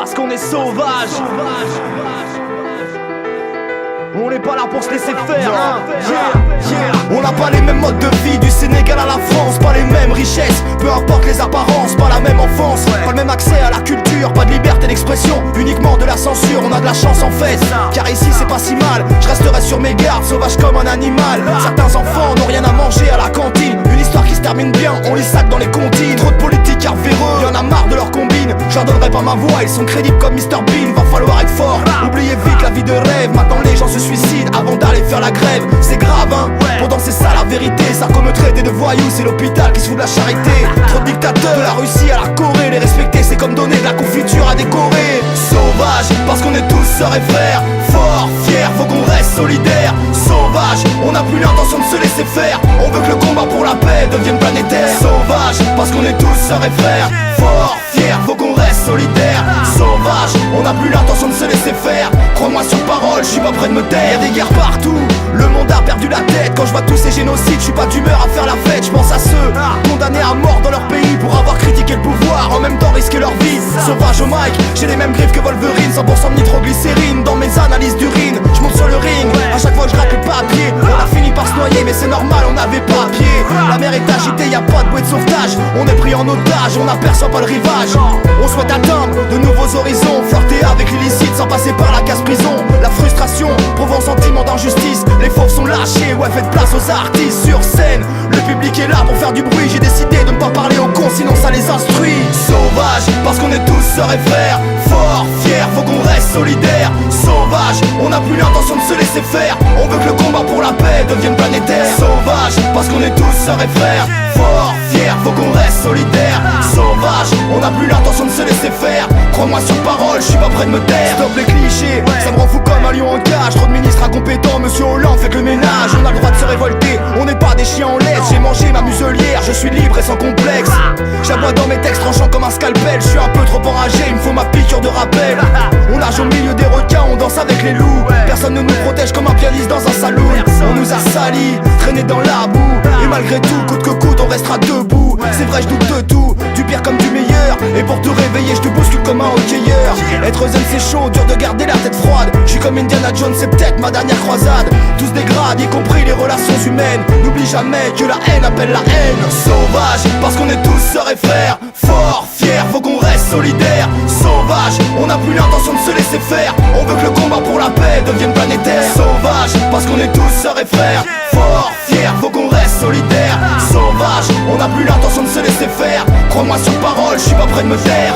parce qu'on est sauvage. On n'est pas là pour se laisser faire, hein. On n'a pas les mêmes modes de vie, du Sénégal à la France. Pas les mêmes richesses, peu importe les apparences. Pas la même enfance, pas le même accès à la culture. Pas de liberté d'expression, uniquement de la censure. On a de la chance en fait, car ici c'est pas si mal. Je resterai sur mes gardes, sauvage comme un animal. Certains enfants n'ont rien à manger à la cantine. Une histoire qui se termine bien, on les sac dans les comptines. Trop de politiques véreux, y'en a marre de leur combine. Je leur donnerai pas ma voix, ils sont crédibles comme Mr Bean. Va falloir être fort, oubliez vite la vie de rêve. Maintenant les gens se suicident avant d'aller faire la grève. C'est grave hein, pourtant c'est ça la vérité. Ça comme me traiter de voyous, c'est l'hôpital qui se fout de la charité. Trop de dictateurs, de la Russie à la Corée. Les respecter c'est comme donner de la confiture à décorer. Sauvage, parce qu'on est tous sœurs et frères. Fort, fier, faut qu'on reste solidaire. Sauvage, on n'a plus l'intention de se laisser faire. On veut que le combat pour la paix devienne planétaire. Sauvage, parce qu'on est tous sœurs et frères. Fort, fier, faut qu'on reste solidaire. Sauvage, on n'a plus l'intention de se laisser faire. Crois-moi sur parole, je suis pas prêt de me taire. Des guerres partout, le monde a perdu la tête. Quand je vois tous ces génocides, je suis pas d'humeur à faire la fête. Je pense à ceux condamnés à mort dans leur pays pour avoir critiqué le pouvoir, en même temps risquer leur vie. Sauvage au mic, j'ai les mêmes griffes que Wolverine. 100% de nitroglycérine dans mes analyses d'urine. Je monte sur le ring, à chaque fois que je rate le papier. On a fini par se noyer mais c'est normal, on avait pas pied. La mer est agitée, y a pas de bouée de sauvetage. On est pris en otage, on n'aperçoit pas le rivage. On souhaite atteindre de nouveaux horizons, flirter avec l'illicite sans passer par la case prison. La frustration prouve un sentiment d'injustice. Les fauves sont lâchés, ouais faites place aux artistes sur scène. Le public est là pour faire du bruit. J'ai décidé de ne pas parler aux cons sinon ça les instruit. Sauvage, parce qu'on est tous sœurs et frères. Fort, fier, faut qu'on reste solidaire. Sauvage, on n'a plus l'intention de se laisser faire. On veut que le combat pour la paix devienne planétaire. Sauvage, parce qu'on est tous sœurs et frères. Fort, fier, faut qu'on reste solidaire. Sauvage, on n'a plus l'intention de se laisser faire. Crois-moi sur parole, je suis pas prêt de me taire. Stop les clichés, ça me rend fou comme un lion en cage. Trop de ministres incompétents, monsieur Hollande faites le ménage. On a le droit de se révolter, on n'est pas des chiens en laisse. J'ai mangé ma muselière, je suis libre et sans complexe. J'aboie dans mes textes tranchant comme un scalpel. Je suis un peu trop enragé, il me faut ma piqûre de rappel. On nage au milieu des requins, on danse avec les loups. Personne ne nous protège comme un pianiste dans un saloon. On nous a salis, traînés dans la boue. Et malgré tout, coûte que coûte, on restera debout. C'est vrai, je doute de tout, du pire comme du meilleur. Et pour te réveiller, je te bouscule comme un hockeyeur. Être zen c'est chaud, dur de garder la tête froide. Je suis comme Indiana Jones, c'est peut-être ma dernière croisade. Tout se dégrade, y compris les relations humaines. N'oublie jamais que la haine appelle la haine. Sauvage, parce qu'on est tous sœurs et frères. Fort, fier, faut qu'on reste solidaire. Sauvage, on n'a plus l'intention de se laisser faire. On veut que le combat pour la paix devienne planétaire. Sauvage, parce qu'on est tous sœurs et frères. Fort, fier, faut qu'on reste solidaire. Sauvage, on n'a plus l'intention de se laisser faire. Crois-moi sur parole, je suis pas prêt de me taire.